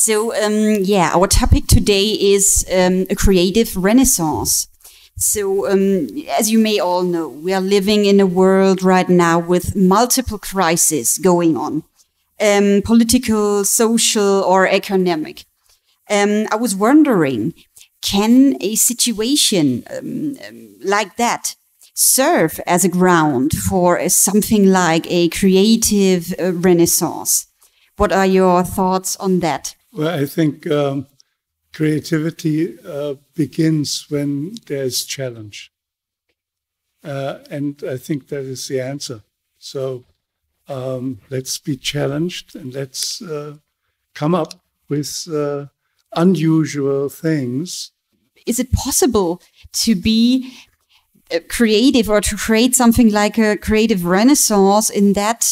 So, yeah, our topic today is a creative renaissance. So, as you may all know, we are living in a world right now with multiple crises going on, political, social, or economic. I was wondering, can a situation like that serve as a ground for something like a creative renaissance? What are your thoughts on that? Well, I think creativity begins when there's challenge. And I think that is the answer. So let's be challenged and let's come up with unusual things. Is it possible to be creative or to create something like a creative renaissance in that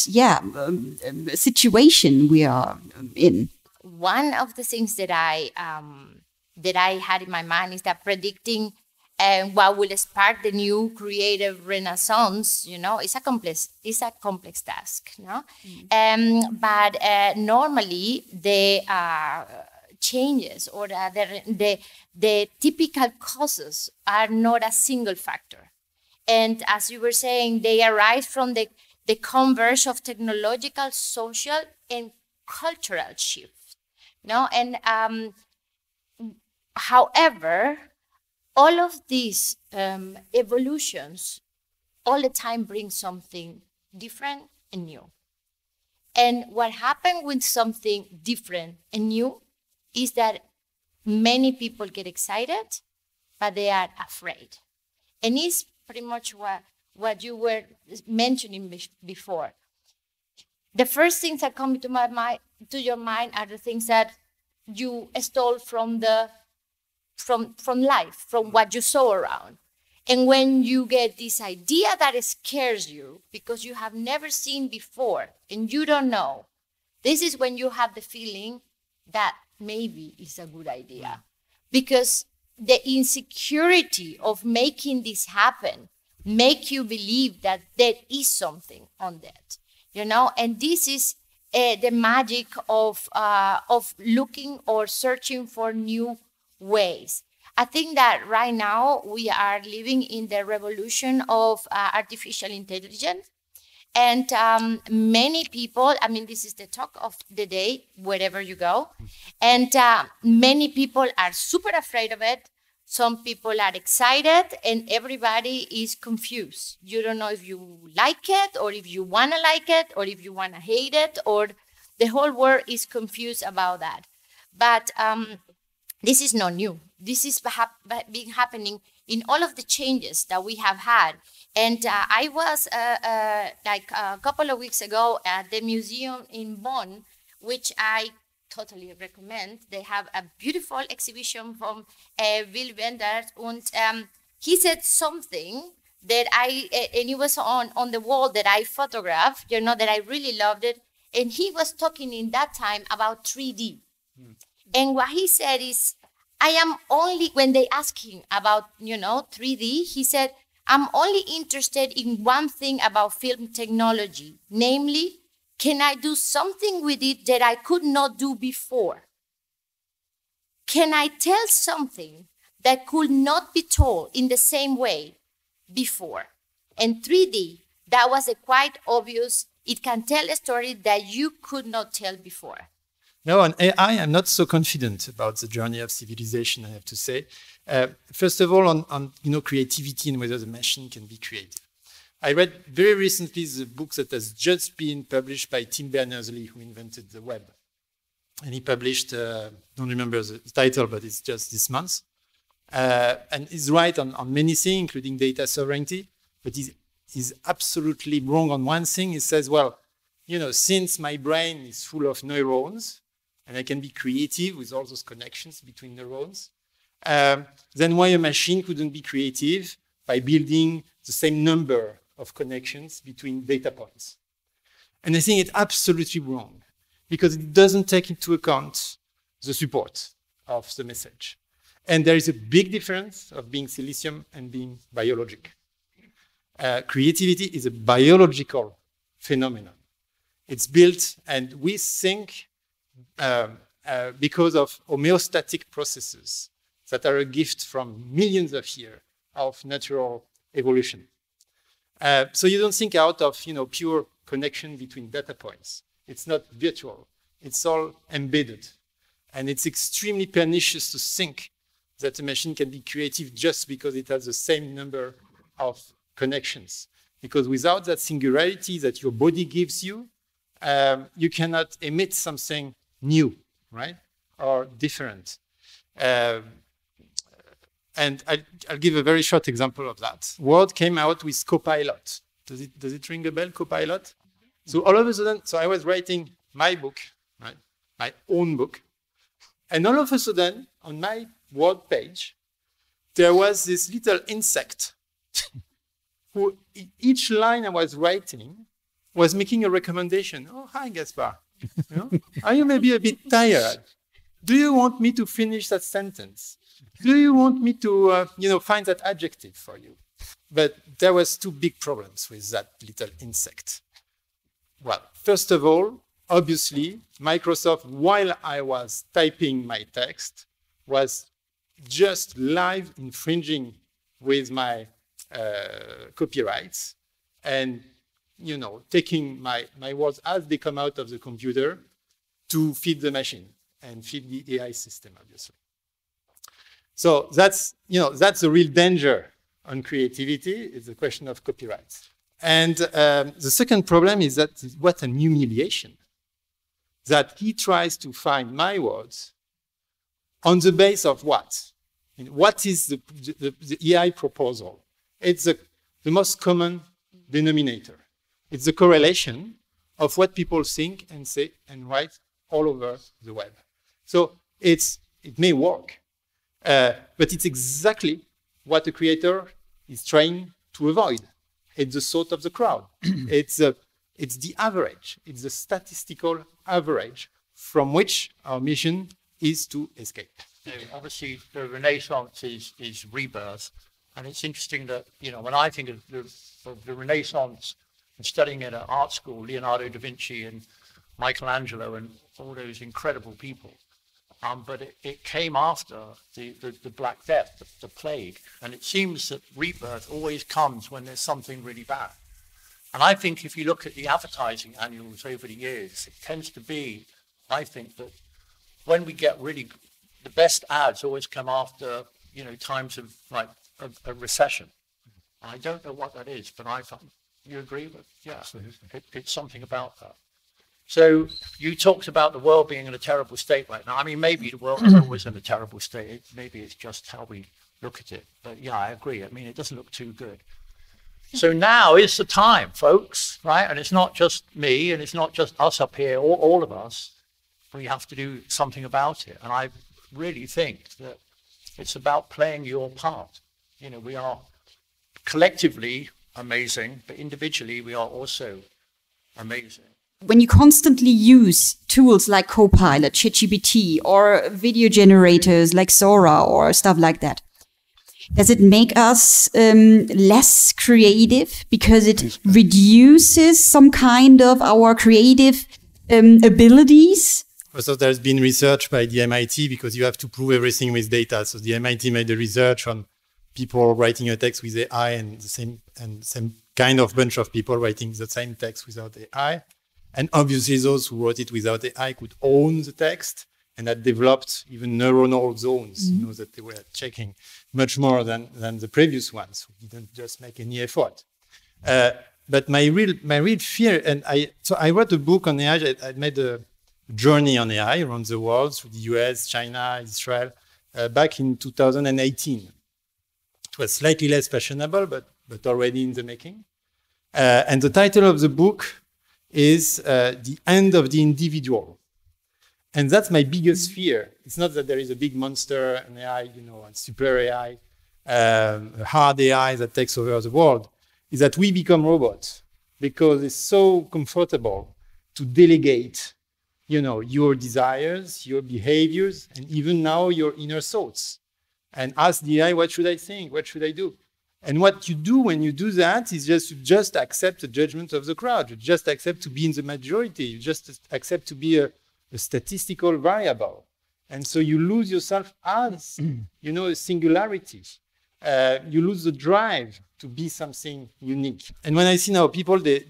situation we are in? One of the things that I had in my mind is that predicting what will spark the new creative renaissance, is a complex task, but normally the changes or the typical causes are not a single factor. And as you were saying, they arise from the converge of technological, social, and cultural shifts. And however, all of these evolutions all the time bring something different and new. And what happened with something different and new is that many people get excited, but they are afraid. And it's pretty much what you were mentioning before. The first things that come to your mind are the things that you stole from life, from what you saw around. And when you get this idea that scares you because you have never seen before and you don't know, this is when you have the feeling that maybe it's a good idea. Because the insecurity of making this happen make you believe that there is something on that, and this is the magic of looking or searching for new ways. I think that right now we are living in the revolution of artificial intelligence. And many people, this is the talk of the day, wherever you go. And many people are super afraid of it. Some people are excited and everybody is confused. You don't know if you like it or if you want to like it or if you want to hate it, or the whole world is confused about that. But this is not new. This has been happening in all of the changes that we have had. And I was like a couple of weeks ago at the museum in Bonn, which I totally recommend. They have a beautiful exhibition from Will Wenders, and he said something that and it was on the wall that I photographed, that I really loved it. And he was talking in that time about 3D. And what he said is, when they asked him about, 3D, he said, I'm only interested in one thing about film technology, namely, can I do something with it that I could not do before? Can I tell something that could not be told in the same way before? And 3D, that was quite obvious. It can tell a story that you could not tell before. No, on AI, I'm not so confident about the journey of civilization, I have to say. First of all, on creativity and whether the machine can be creative. I read very recently the book that has just been published by Tim Berners-Lee, who invented the web. And he published, don't remember the title, but it's just this month. And he's right on many things, including data sovereignty, but he's absolutely wrong on one thing. He says, well, since my brain is full of neurons, and I can be creative with all those connections between neurons, then why a machine couldn't be creative by building the same number of connections between data points? And I think it's absolutely wrong, because it doesn't take into account the support of the message. And there is a big difference of being silicium and being biologic. Creativity is a biological phenomenon. It's built, and we think, because of homeostatic processes that are a gift from millions of years of natural evolution. So you don't think out of pure connection between data points. It's not virtual. It's all embedded. And it's extremely pernicious to think that a machine can be creative just because it has the same number of connections. Because without that singularity that your body gives you, you cannot emit something new, right? Or different. And I'll give a very short example of that. Word came out with Copilot. Does it ring a bell, Copilot? So all of a sudden, so I was writing my book, right? My own book. And all of a sudden, on my Word page, there was this little insect who each line I was writing was making a recommendation. Oh, hi, Gaspar. Are you maybe a bit tired? Do you want me to finish that sentence? Do you want me to, find that adjective for you? But there was two big problems with that little insect. Well, first of all, obviously, Microsoft, while I was typing my text, was just live infringing with my copyrights and, taking my words as they come out of the computer to feed the machine and feed the AI system, obviously. So that's a real danger on creativity. It's a question of copyright. And the second problem is that what an humiliation that he tries to find my words on the base of what? What is the AI proposal? It's the most common denominator. It's the correlation of what people think and say and write all over the web. So it may work, but it's exactly what the creator is trying to avoid. It's the thought of the crowd. It's the average. It's the statistical average from which our mission is to escape. Obviously, the Renaissance is rebirth. And it's interesting that, when I think of the Renaissance and studying at an art school, Leonardo da Vinci and Michelangelo and all those incredible people, but it came after the Black Death, the plague. And it seems that rebirth always comes when there's something really bad. And I think if you look at the advertising annuals over the years, it tends to be, I think, that when we get really, the best ads always come after, times of like a recession. I don't know what that is, but I find, you agree with, yeah, it's something about that. So you talked about the world being in a terrible state right now. I mean, maybe the world is always in a terrible state. Maybe it's just how we look at it. But yeah, I agree. I mean, it doesn't look too good. So now is the time, folks, right? And it's not just me, and it's not just us up here, all of us. We have to do something about it. And I really think that it's about playing your part. We are collectively amazing, but individually we are also amazing. When you constantly use tools like Copilot, ChatGPT, or video generators like Sora or stuff like that, does it make us less creative because it reduces some kind of our creative abilities? So there's been research by the MIT because you have to prove everything with data. So the MIT made a research on people writing a text with AI and the same kind of bunch of people writing the same text without AI. And obviously those who wrote it without AI could own the text and had developed even neuronal zones, that they were checking much more than the previous ones who didn't just make any effort. But my real fear, and I wrote a book on AI. I made a journey on AI around the world through the US, China, Israel, back in 2018. It was slightly less fashionable, but already in the making. And the title of the book is The End of the Individual. And that's my biggest fear. It's not that there is a big monster, an AI, a super AI, a hard AI that takes over the world. Is that we become robots because it's so comfortable to delegate, your desires, your behaviors, and even now your inner thoughts. And ask the AI, what should I think? What should I do? And what you do when you do that is just accept the judgment of the crowd. You just accept to be in the majority. You just accept to be a statistical variable. And so you lose yourself as, you know, a singularity. You lose the drive to be something unique. And when I see now people, they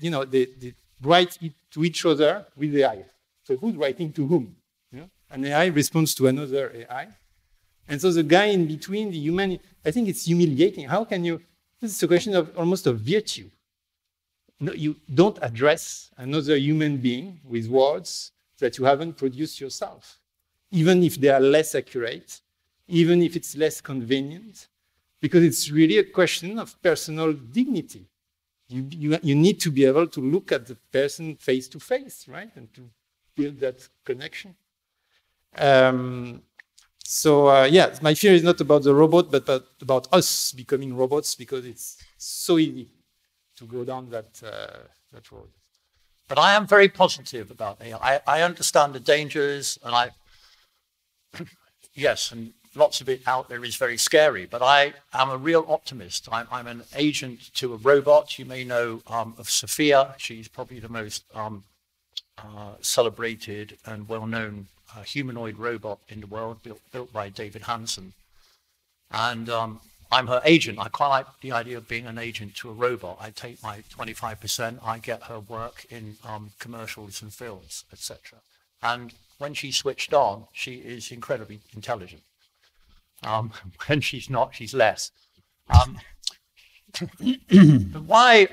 write it to each other with AI. So who's writing to whom? You know? An AI responds to another AI. And so the guy in between, the human, I think it's humiliating. How can you, this is a question of almost of virtue. No, you don't address another human being with words that you haven't produced yourself, even if they are less accurate, even if it's less convenient, because it's really a question of personal dignity. You need to be able to look at the person face to face, right? And to build that connection. Yes, my fear is not about the robot, but about us becoming robots, because it's so easy to go down that road. But I am very positive about AI. I understand the dangers, and yes, and lots of it out there is very scary, but I am a real optimist. I'm an agent to a robot. You may know of Sophia. She's probably the most celebrated and well-known humanoid robot in the world, built by David Hansen. And I'm her agent. I quite like the idea of being an agent to a robot. I take my 25%, I get her work in commercials and films, etc. And when she's switched on, she is incredibly intelligent. When she's not, she's less. But why?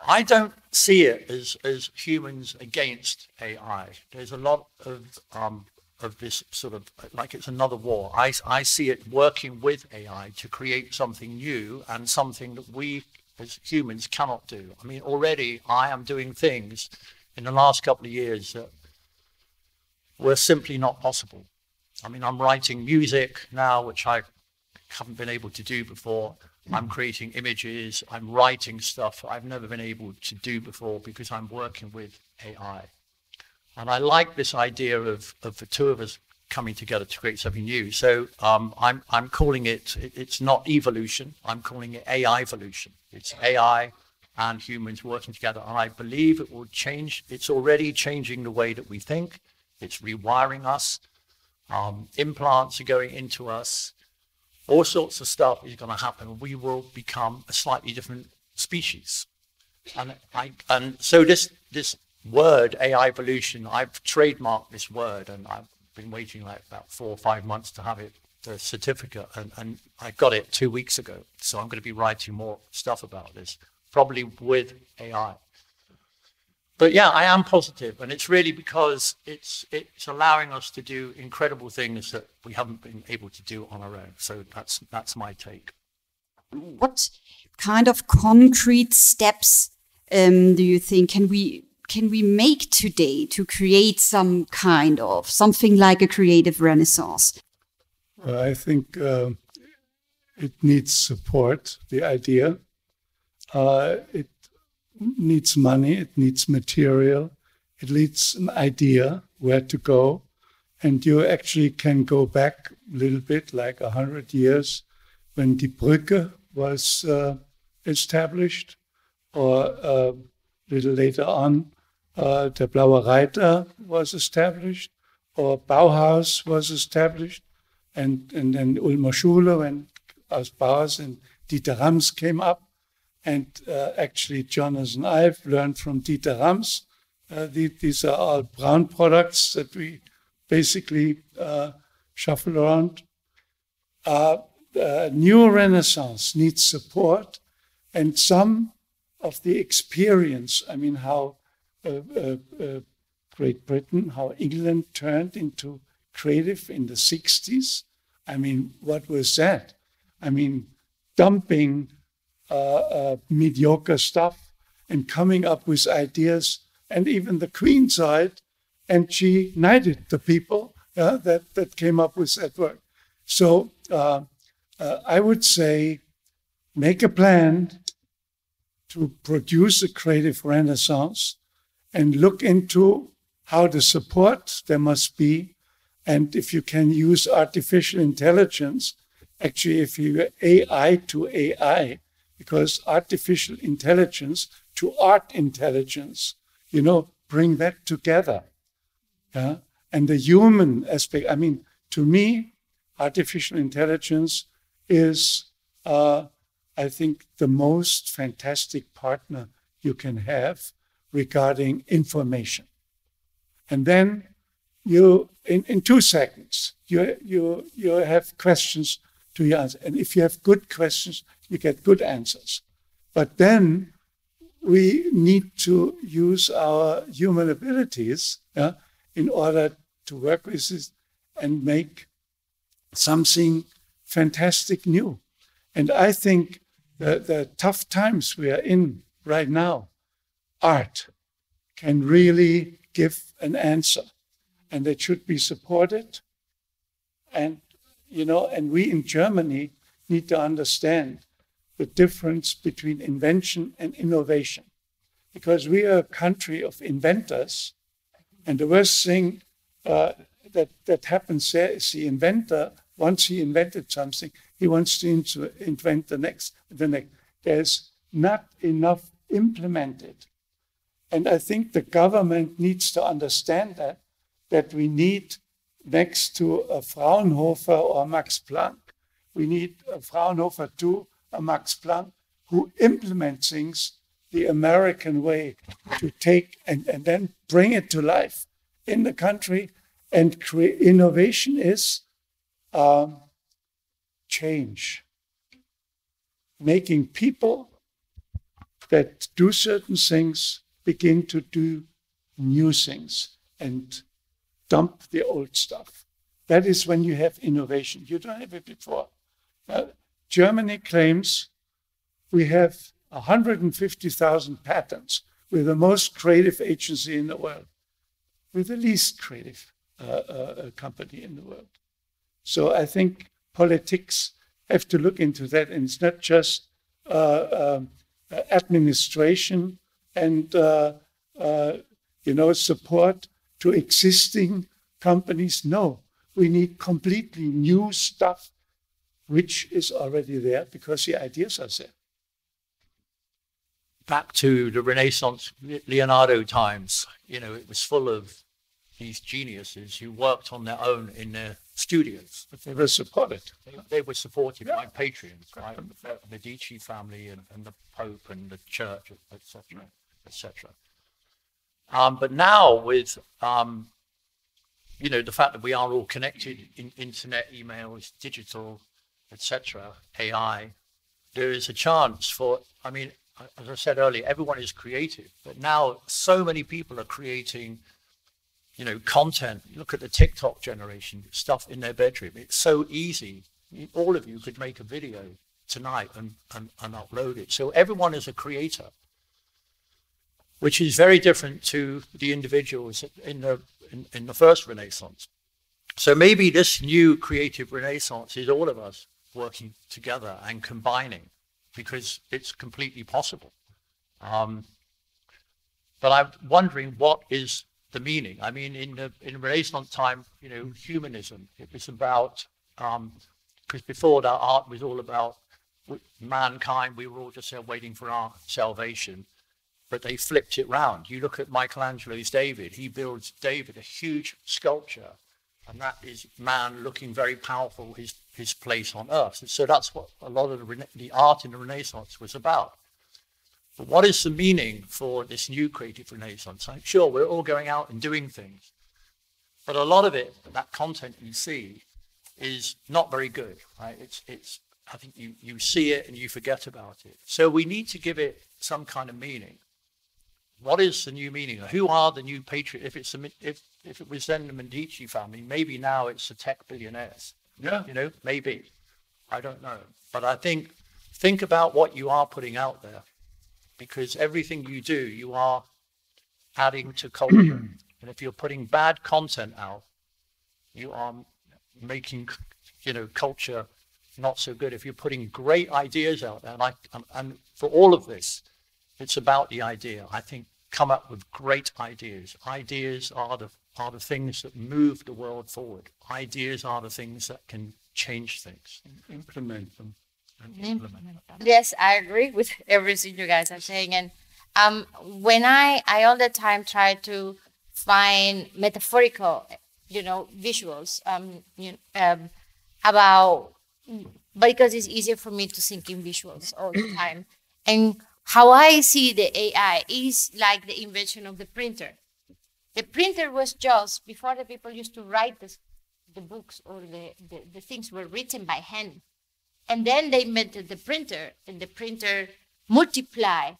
I don't see it as humans against AI. There's a lot of this sort of, like it's another war. I see it working with AI to create something new and something that we as humans cannot do. I mean, already I am doing things in the last couple of years that were simply not possible. I mean, I'm writing music now, which I haven't been able to do before. I'm creating images, I'm writing stuff I've never been able to do before because I'm working with AI. And I like this idea of the two of us coming together to create something new. So I'm calling it's not evolution, I'm calling it AI-volution. It's AI and humans working together. And I believe it will change, it's already changing the way that we think. It's rewiring us. Implants are going into us. All sorts of stuff is going to happen. We will become a slightly different species. And so this word, AI evolution, I've trademarked this word, and I've been waiting like about 4 or 5 months to have it, the certificate, and I got it 2 weeks ago. So I'm going to be writing more stuff about this, probably with AI. But yeah, I am positive, and it's really because it's allowing us to do incredible things that we haven't been able to do on our own. So that's my take. What kind of concrete steps do you think can we make today to create something like a creative renaissance? I think it needs support, the idea. It needs money, it needs material, it needs an idea where to go. And you actually can go back a little bit, like 100 years, when Die Brücke was established, or a little later on, Der Blaue Reiter was established, or Bauhaus was established, and then Ulmer Schule, when aus Bauhaus and Dieter Rams came up. And actually, Jonathan and I've learned from Dieter Rams. These are all brown products that we basically shuffle around. The new Renaissance needs support, and some of the experience, I mean, how Great Britain, how England turned into creative in the 60s. I mean, what was that? I mean, dumping mediocre stuff and coming up with ideas, and even the Queen side, and she knighted the people that came up with that work. So I would say make a plan to produce a creative renaissance and look into how the support there must be, and if you can use artificial intelligence, actually if you AI to AI, because artificial intelligence to art intelligence, bring that together. Yeah? And the human aspect, I mean, to me, artificial intelligence is, I think, the most fantastic partner you can have regarding information. And then you, in 2 seconds, you have questions to your answer. And if you have good questions, you get good answers. But then we need to use our human abilities, yeah, in order to work with this and make something fantastic new. And I think the tough times we are in right now, art can really give an answer, and it should be supported. And, and we in Germany need to understand the difference between invention and innovation, because we are a country of inventors, and the worst thing that happens there is the inventor, once he invented something, he wants to invent the next. There's not enough implemented. And I think the government needs to understand that we need, next to a Fraunhofer or Max Planck, we need a Fraunhofer too, a Max Planck, who implement things the American way, to take and then bring it to life in the country. And innovation is change. Making people that do certain things begin to do new things and dump the old stuff. That is when you have innovation. You don't have it before. Germany claims we have 150,000 patents. We're the most creative agency in the world. We're the least creative company in the world. So I think politics have to look into that, and it's not just administration and support to existing companies. No, we need completely new stuff, which is already there because the ideas are there. Back to the Renaissance Leonardo times, it was full of these geniuses who worked on their own in their studios. But they were supported. They were supported by patrons, right? The Medici family and the Pope and the Church, etc., etc. But now with, the fact that we are all connected in internet, emails, digital, etc., AI, there is a chance for, as I said earlier, everyone is creative, but now so many people are creating, content. Look at the TikTok generation, stuff in their bedroom. It's so easy. All of you could make a video tonight and upload it. So everyone is a creator, which is very different to the individuals in the first Renaissance. So maybe this new creative Renaissance is all of us working together and combining, because it's completely possible. But I'm wondering, what is the meaning? In Renaissance time, humanism, it was about, because before that, art was all about mankind. We were all just waiting for our salvation, but they flipped it round. You look at Michelangelo's David. He builds David, a huge sculpture, and that is man looking very powerful, his place on earth. So that's what a lot of the art in the Renaissance was about. But what is the meaning for this new creative Renaissance? I'm sure we're all going out and doing things, but a lot of it, that content you see, is not very good, right? It's I think you see it and you forget about it. So we need to give it some kind of meaning. What is the new meaning? Who are the new patriots? If it was then the Medici family, maybe now it's the tech billionaires. Yeah. Maybe. I don't know. But I think about what you are putting out there, because everything you do, you are adding to culture. And if you're putting bad content out, you are making, culture not so good. If you're putting great ideas out there, and for all of this, it's about the idea. I think come up with great ideas. Ideas are the things that move the world forward. Ideas are the things that can change things. Implement them. Yes, I agree with everything you guys are saying. And when I all the time try to find metaphorical, visuals about, because it's easier for me to think in visuals all the time. And how I see the AI is like the invention of the printer. The printer was just, before the people used to write the books, or the things were written by hand. And then they invented the printer, and the printer multiply,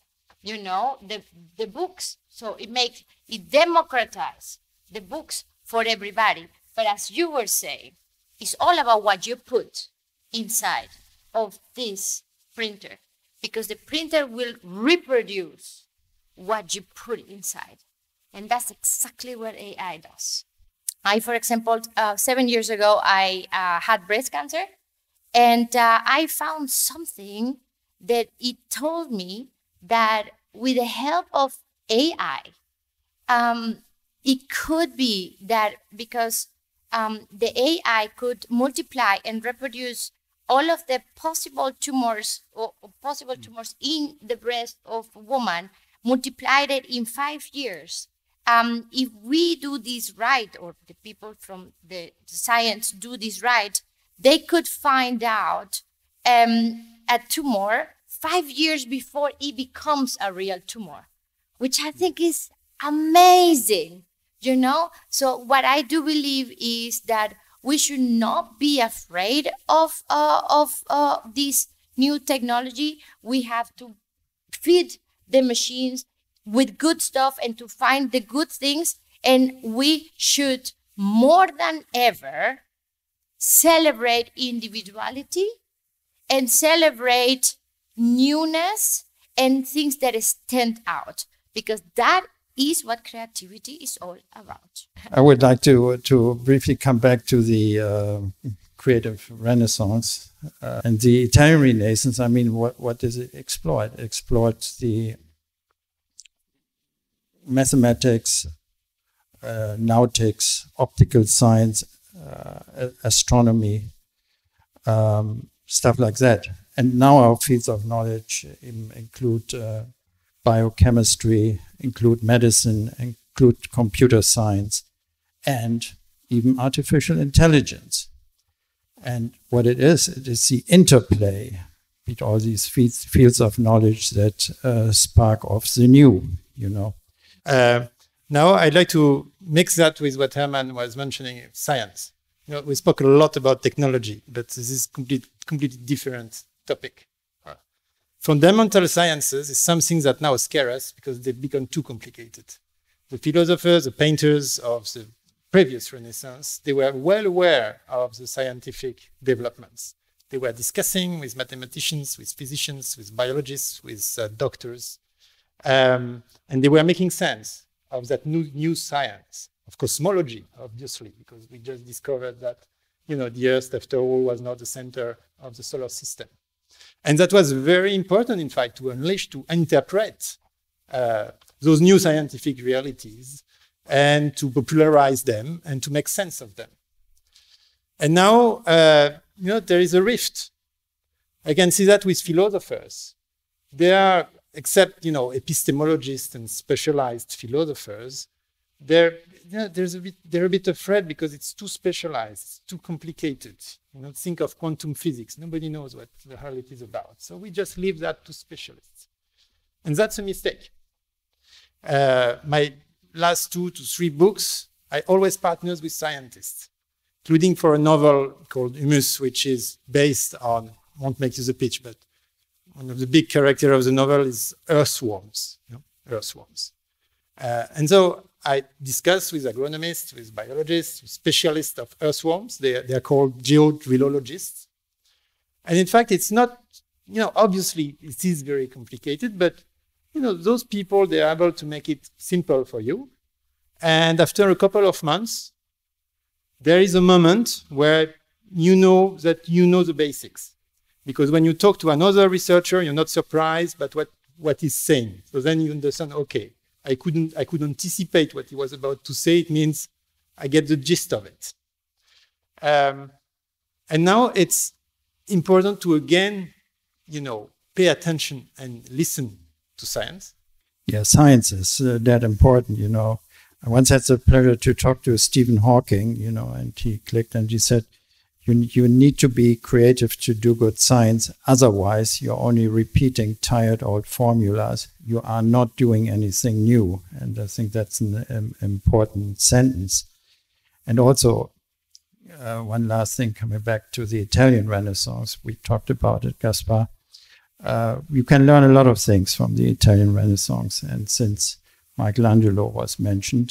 the books. So it democratized the books for everybody. But as you were saying, it's all about what you put inside of this printer, because the printer will reproduce what you put inside. And that's exactly what AI does. For example, 7 years ago, I had breast cancer, and I found something that it told me that with the help of AI, it could be that because the AI could multiply and reproduce all of the possible tumors in the breast of a woman, multiplied it in 5 years. If we do this right, or the people from the science do this right, they could find out a tumor 5 years before it becomes a real tumor, which I think is amazing, So what I do believe is that we should not be afraid of this new technology. We have to feed the machines with good stuff and to find the good things. And we should, more than ever, celebrate individuality and celebrate newness and things that stand out, because that is what creativity is all about. I would like to briefly come back to the creative renaissance and the Italian Renaissance. I mean, what does it exploit? It exploits the mathematics, nautics, optical science, astronomy, stuff like that. And now our fields of knowledge include biochemistry, include medicine, include computer science, and even artificial intelligence. And what it is the interplay between all these fields of knowledge that spark off the new, Now I'd like to mix that with what Hermann was mentioning, science. We spoke a lot about technology, but this is completely different topic. Fundamental sciences is something that now scare us because they've become too complicated. The philosophers, the painters of the previous Renaissance, they were well aware of the scientific developments. They were discussing with mathematicians, with physicians, with biologists, with doctors, and they were making sense of that new science, of cosmology, obviously, because we just discovered that the Earth, after all, was not the center of the solar system. And that was very important, in fact, to unleash, to interpret those new scientific realities and to popularize them and to make sense of them. And now, there is a rift. I can see that with philosophers. They are, except, epistemologists and specialized philosophers, they're a bit afraid because it's too specialized, it's too complicated. Think of quantum physics. Nobody knows what the hell it is about. So we just leave that to specialists. And that's a mistake. My last 2 to 3 books, I always partner with scientists, including for a novel called Humus, which is based on, I won't make you the pitch, but one of the big characters of the novel is earthworms. Earthworms. And so I discussed with agronomists, with biologists, with specialists of earthworms. They are called geodrillologists. And in fact, it's not, obviously it is very complicated, but, those people, they are able to make it simple for you. And after a couple of months, there is a moment where you know that you know the basics. Because when you talk to another researcher, you're not surprised by what he's saying. So then you understand, okay, I could anticipate what he was about to say. It means I get the gist of it. And now it's important to, again, pay attention and listen to science. Yeah, science is that important, I once had the pleasure to talk to Stephen Hawking, and he clicked and he said, you need to be creative to do good science. Otherwise, you're only repeating tired old formulas. You are not doing anything new. And I think that's an important sentence. And also, one last thing, coming back to the Italian Renaissance, we talked about it, Gaspar. You can learn a lot of things from the Italian Renaissance. And since Michelangelo was mentioned,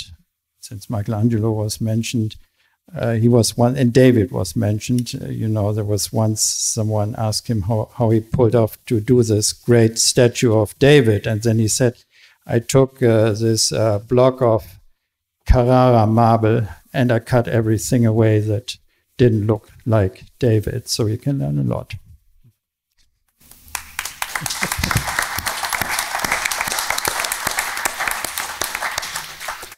he was one, and David was mentioned. There was once someone asked him how he pulled off to do this great statue of David. And then he said, I took this block of Carrara marble and I cut everything away that didn't look like David. So you can learn a lot.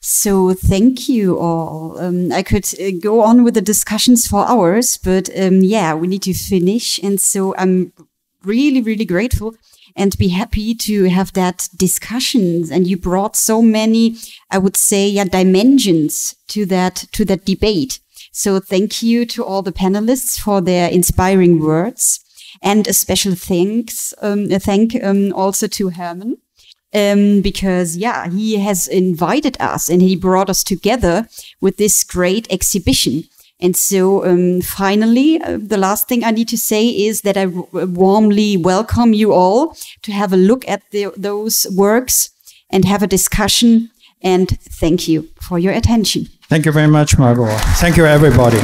So thank you all. I could go on with the discussions for hours, but we need to finish. And so I'm really, really grateful and be happy to have that discussions. And you brought so many, I would say, dimensions to that debate. So thank you to all the panelists for their inspiring words, and a special thank also to Hermann. Because he has invited us and he brought us together with this great exhibition. And so finally, the last thing I need to say is that I warmly welcome you all to have a look at those works and have a discussion. And thank you for your attention. Thank you very much, Margot. Thank you, everybody.